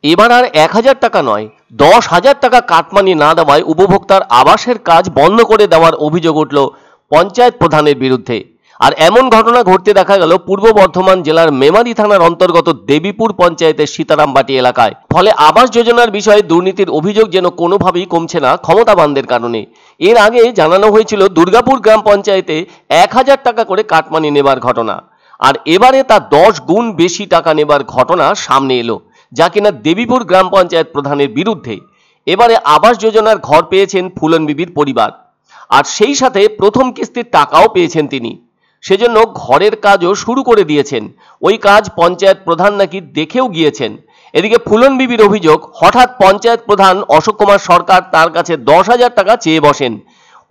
এবার আর 1000 টাকা নয়, 10,000 টাকা কাটমানি না দেওয়ায় উপভোক্তার আবাসের কাজ বন্ধ করে দেওয়ার অভিযোগ উঠল পঞ্চায়েত প্রধানের বিরুদ্ধে। আর এমন ঘটনা ঘটতে দেখা গেল পূর্ব বর্ধমান জেলার মেমারি থানার অন্তর্গত দেবীপুর পঞ্চায়েতের সীতারামবাটি এলাকায়। ফলে আবাস যোজনার বিষয়ে দুর্নীতির অভিযোগ যেন কোনোভাবেই কমছে না ক্ষমতাবানদের কারণে। এর আগে জানানো হয়েছিল দুর্গাপুর গ্রাম পঞ্চায়েতে 1000 টাকা করে কাটমানি নেবার ঘটনা, আর এবারে তা 10 গুণ বেশি টাকা নেবার ঘটনা সামনে এলো, যা কিনা দেবীপুর গ্রাম পঞ্চায়েত প্রধানের বিরুদ্ধে। এবারে আবাস যোজনার ঘর পেয়েছেন ফুলন বিবির পরিবার, আর সেই সাথে প্রথম কিস্তির টাকাও পেয়েছেন তিনি। সেজন্য ঘরের কাজও শুরু করে দিয়েছেন। ওই কাজ পঞ্চায়েত প্রধান নাকি দেখেও গিয়েছেন। এদিকে ফুলন বিবির অভিযোগ, হঠাৎ পঞ্চায়েত প্রধান অশোক কুমার সরকার তার কাছে 10,000 টাকা চেয়ে বসেন।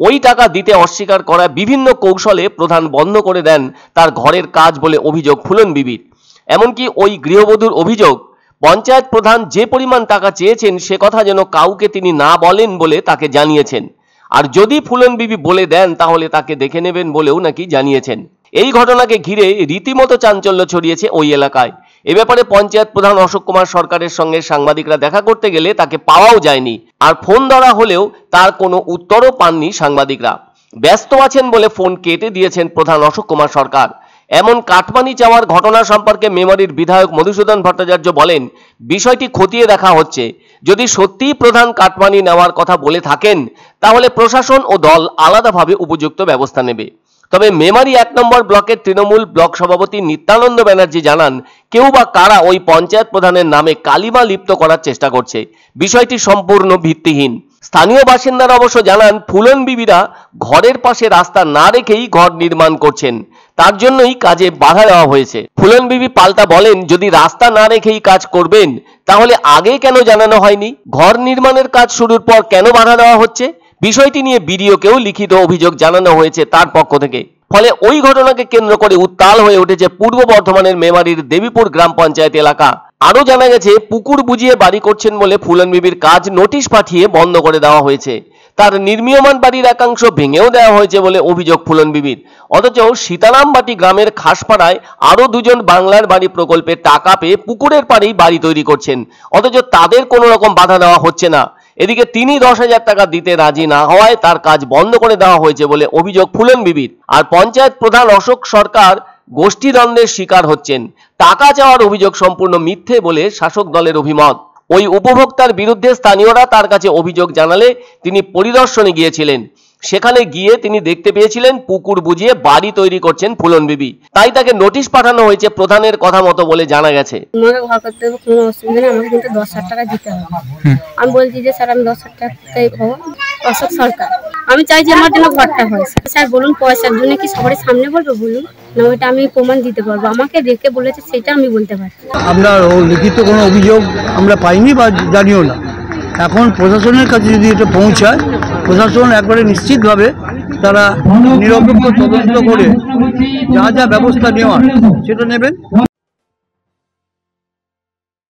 ওই টাকা দিতে অস্বীকার করা বিভিন্ন কৌশলে প্রধান বন্ধ করে দেন তার ঘরের কাজ বলে অভিযোগ ফুলন বিবির। এমনকি ওই গৃহবধূর অভিযোগ, পঞ্চায়েত প্রধান যে পরিমাণ টাকা চেয়েছেন সে কথা যেন কাউকে তিনি না বলেন বলে তাকে জানিয়েছেন, আর যদি ফুলন বিবি বলে দেন তাহলে তাকে দেখে নেবেন বলেও নাকি জানিয়েছেন। এই ঘটনাকে ঘিরে রীতিমতো চাঞ্চল্য ছড়িয়েছে ওই এলাকায়। এ ব্যাপারে পঞ্চায়েত প্রধান অশোক কুমার সরকারের সঙ্গে সাংবাদিকরা দেখা করতে গেলে তাকে পাওয়াও যায়নি, আর ফোন ধরা হলেও তার কোনো উত্তরও পাননি সাংবাদিকরা। ব্যস্ত আছেন বলে ফোন কেটে দিয়েছেন প্রধান অশোক কুমার সরকার। এমন কাটমানি চাওয়ার ঘটনা সম্পর্কে মেমারির বিধায়ক মধুসূদন ভট্টাচার্য বলেন, বিষয়টি খতিয়ে দেখা হচ্ছে। যদি সত্যিই প্রধান কাটমানি নেওয়ার কথা বলে থাকেন তাহলে প্রশাসন ও দল আলাদাভাবে উপযুক্ত ব্যবস্থা নেবে। তবে মেমারি 1 নম্বর ব্লকের তৃণমূল ব্লক সভাপতি নিত্যানন্দ ব্যানার্জি জানান, কেউ বা কারা ওই পঞ্চায়েত প্রধানের নামে কালিমা লিপ্ত করার চেষ্টা করছে। বিষয়টি সম্পূর্ণ ভিত্তিহীন। স্থানীয় বাসিন্দারা অবশ্য জানান, ফুলন বিবিরা ঘরের পাশে রাস্তা না রেখেই ঘর নির্মাণ করছেন, তার জন্যই কাজে বাধা দেওয়া হয়েছে। ফুলন বিবি পাল্টা বলেন, যদি রাস্তা না রেখেই কাজ করবেন তাহলে আগে কেন জানানো হয়নি? ঘর নির্মাণের কাজ শুরুর পর কেন বাধা দেওয়া হচ্ছে? বিষয়টি নিয়ে বিডিওকেও লিখিত অভিযোগ জানানো হয়েছে তার পক্ষ থেকে। ফলে ওই ঘটনাকে কেন্দ্র করে উত্তাল হয়ে উঠেছে পূর্ব বর্ধমানের মেমারির দেবীপুর গ্রাম পঞ্চায়েত এলাকা। আরো জানা গেছে, পুকুর বুঝিয়ে বাড়ি করছেন বলে ফুলন বিবির কাজ নোটিশ পাঠিয়ে বন্ধ করে দেওয়া হয়েছে। তার নির্মীয়মান বাড়ির একাংশ ভেঙেও দেওয়া হয়েছে বলে অভিযোগ ফুলন বিবির। অথচ সীতারামবাটি গ্রামের খাসপাড়ায় আরো 2 জন বাংলার বাড়ি প্রকল্পের টাকা পেয়ে পুকুরের পাড়েই বাড়ি তৈরি করছেন, অথচ তাদের কোনো রকম বাধা দেওয়া হচ্ছে না। এদিকে তিনি 10,000 টাকা দিতে রাজি না হওয়ায় তার কাজ বন্ধ করে দেওয়া হয়েছে বলে অভিযোগ ফুলন বিবির। আর পঞ্চায়েত প্রধান অশোক সরকার গোষ্ঠীদ্বন্দ্বের শিকার হচ্ছেন। টাকা চাওয়ার অভিযোগ সম্পূর্ণ মিথ্যে বলে শাসক দলের অভিমত। ওই উপভোক্তার বিরুদ্ধে স্থানীয়রা তার কাছে অভিযোগ জানালে তিনি পরিদর্শনে গিয়েছিলেন। সেখানে গিয়ে তিনি দেখতে পেয়েছিলেন পুকুর বুঝিয়ে বাড়ি তৈরি করছেন ফুলন বিবি, তাই তাকে নোটিশ পাঠানো হয়েছে প্রধানের কথা মতো বলে জানা গেছে। আমাকে ঘর করতে হবে, কোনো অসুবিধা নেই, আমাকে কিন্তু 10,000 টাকা দিতে হবে। আমি বলছি যে স্যার আমি 10,000 টাকাই পাবো। অশোক সরকার, আমি চাই যে আমার জন্য ঘরটা হয়। স্যার বলুন, পয়সার জন্য কি সবার সামনে বলবো? বলুন না, ওইটা আমি প্রমাণ দিতে পারবো। আমাকে দেখে বলেছে সেটা আমি বলতে পারছি। আমরা লিখিত কোনো অভিযোগ আমরা পাইনি বা জানিও না। এখন প্রশাসনের কাছে যদি এটা পৌঁছায়, প্রশাসন একবারে নিশ্চিতভাবে তারা নিরপেক্ষ তদন্ত করে যা যা ব্যবস্থা নেওয়ার সেটা নেবেন।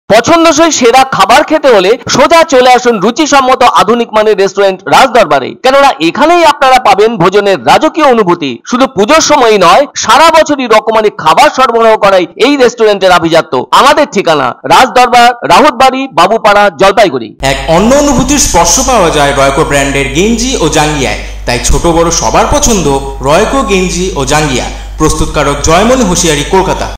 পছন্দসই সেরা খাবার খেতে হলে সোজা চলে আসুন রুচিসম্মত আধুনিক মানের রেস্টুরেন্ট রাজদরবারে। কেননা এখানেই আপনারা পাবেন ভোজনের রাজকীয় অনুভূতি। শুধু পুজোর সময়ই নয়, সারা বছরই রকমারি খাবার সরবরাহ করাই এই রেস্টুরেন্টের আভিজাত্য। আমাদের ঠিকানা রাজদরবার, রাহুতবাড়ি, বাবুপাড়া, জলপাইগুড়ি। এক অন্য অনুভূতির স্পর্শ পাওয়া যায় রয়কো ব্র্যান্ডের গেঞ্জি ও জাঙ্গিয়ায়। তাই ছোট বড় সবার পছন্দ রয়কো গেঞ্জি ও জাঙ্গিয়া। প্রস্তুতকারক জয়মনি হোশিয়ারি, কলকাতা।